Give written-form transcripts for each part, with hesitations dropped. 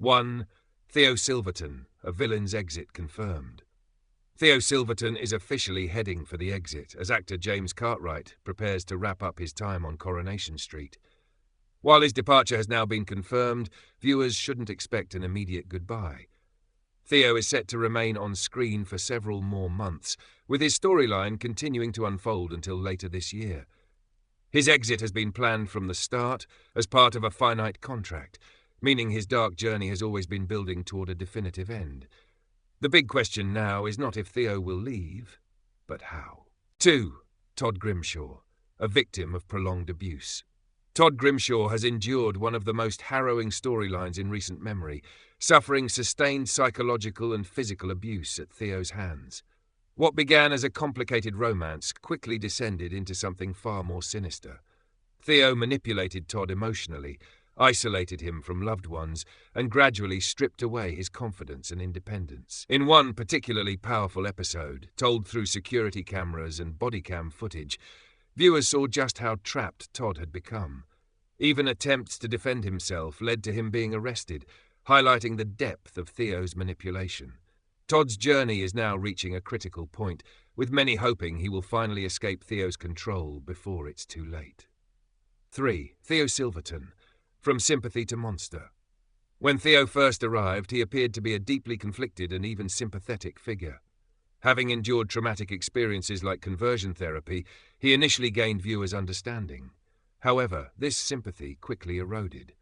1. Theo Silverton, a villain's exit confirmed. Theo Silverton is officially heading for the exit as actor James Cartwright prepares to wrap up his time on Coronation Street. While his departure has now been confirmed, viewers shouldn't expect an immediate goodbye. Theo is set to remain on screen for several more months, with his storyline continuing to unfold until later this year. His exit has been planned from the start as part of a finite contract, meaning his dark journey has always been building toward a definitive end. The big question now is not if Theo will leave, but how. 2. Todd Grimshaw, a victim of prolonged abuse. Todd Grimshaw has endured one of the most harrowing storylines in recent memory, suffering sustained psychological and physical abuse at Theo's hands. What began as a complicated romance quickly descended into something far more sinister. Theo manipulated Todd emotionally, isolated him from loved ones, and gradually stripped away his confidence and independence. In one particularly powerful episode, told through security cameras and body cam footage, viewers saw just how trapped Todd had become. Even attempts to defend himself led to him being arrested, highlighting the depth of Theo's manipulation. Todd's journey is now reaching a critical point, with many hoping he will finally escape Theo's control before it's too late. 3. Theo Silverton, from sympathy to monster. When Theo first arrived, he appeared to be a deeply conflicted and even sympathetic figure. Having endured traumatic experiences like conversion therapy, he initially gained viewers' understanding. However, this sympathy quickly eroded.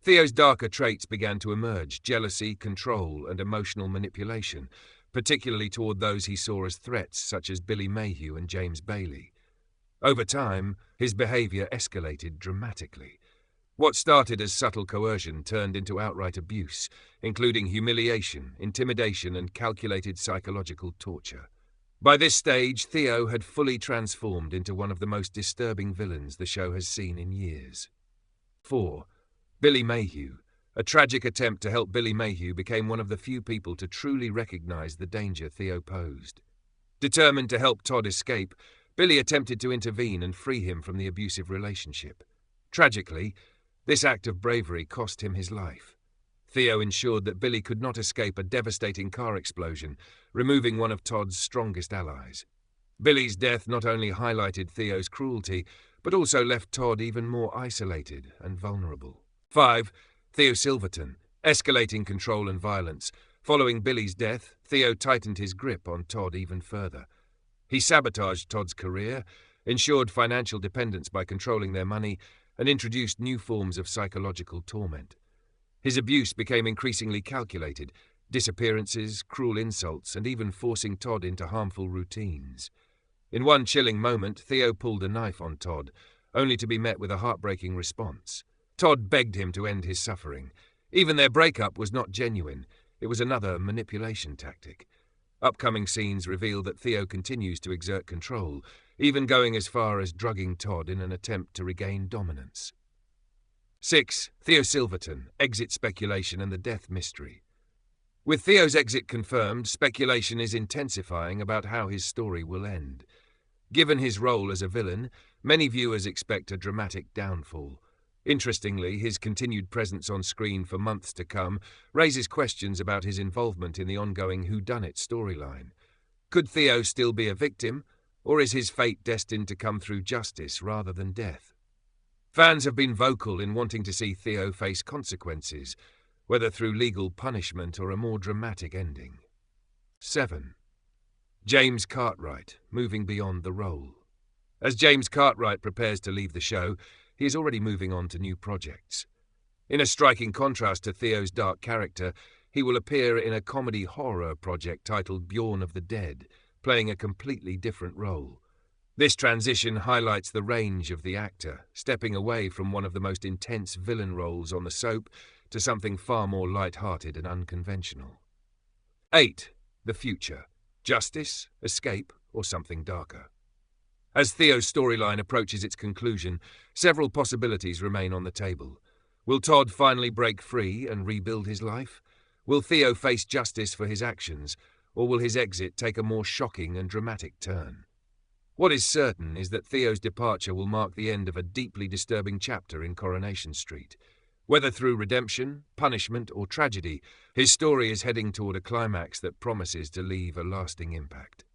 Theo's darker traits began to emerge: jealousy, control, and emotional manipulation, particularly toward those he saw as threats such as Billy Mayhew and James Bailey. Over time, his behavior escalated dramatically. What started as subtle coercion turned into outright abuse, including humiliation, intimidation, and calculated psychological torture. By this stage, Theo had fully transformed into one of the most disturbing villains the show has seen in years. 4. Billy Mayhew. A tragic attempt to help Billy Mayhew became one of the few people to truly recognize the danger Theo posed. Determined to help Todd escape, Billy attempted to intervene and free him from the abusive relationship. Tragically, this act of bravery cost him his life. Theo ensured that Billy could not escape a devastating car explosion, removing one of Todd's strongest allies. Billy's death not only highlighted Theo's cruelty, but also left Todd even more isolated and vulnerable. 5. Theo Silverton. Escalating control and violence. Following Billy's death, Theo tightened his grip on Todd even further. He sabotaged Todd's career, ensured financial dependence by controlling their money, and introduced new forms of psychological torment. His abuse became increasingly calculated: disappearances, cruel insults, and even forcing Todd into harmful routines. In one chilling moment, Theo pulled a knife on Todd, only to be met with a heartbreaking response. Todd begged him to end his suffering. Even their breakup was not genuine. It was another manipulation tactic. Upcoming scenes reveal that Theo continues to exert control, even going as far as drugging Todd in an attempt to regain dominance. 6. Theo Silverton. Exit speculation and the death mystery. With Theo's exit confirmed, speculation is intensifying about how his story will end. Given his role as a villain, many viewers expect a dramatic downfall. Interestingly, his continued presence on screen for months to come raises questions about his involvement in the ongoing whodunit storyline. Could Theo still be a victim, or is his fate destined to come through justice rather than death? Fans have been vocal in wanting to see Theo face consequences, whether through legal punishment or a more dramatic ending. 7. James Cartwright, moving beyond the role. As James Cartwright prepares to leave the show, he is already moving on to new projects. In a striking contrast to Theo's dark character, he will appear in a comedy horror project titled Bjorn of the Dead, playing a completely different role. This transition highlights the range of the actor, stepping away from one of the most intense villain roles on the soap to something far more light-hearted and unconventional. 8. The future. Justice, escape, or something darker. As Theo's storyline approaches its conclusion, several possibilities remain on the table. Will Todd finally break free and rebuild his life? Will Theo face justice for his actions, or will his exit take a more shocking and dramatic turn? What is certain is that Theo's departure will mark the end of a deeply disturbing chapter in Coronation Street. Whether through redemption, punishment, or tragedy, his story is heading toward a climax that promises to leave a lasting impact.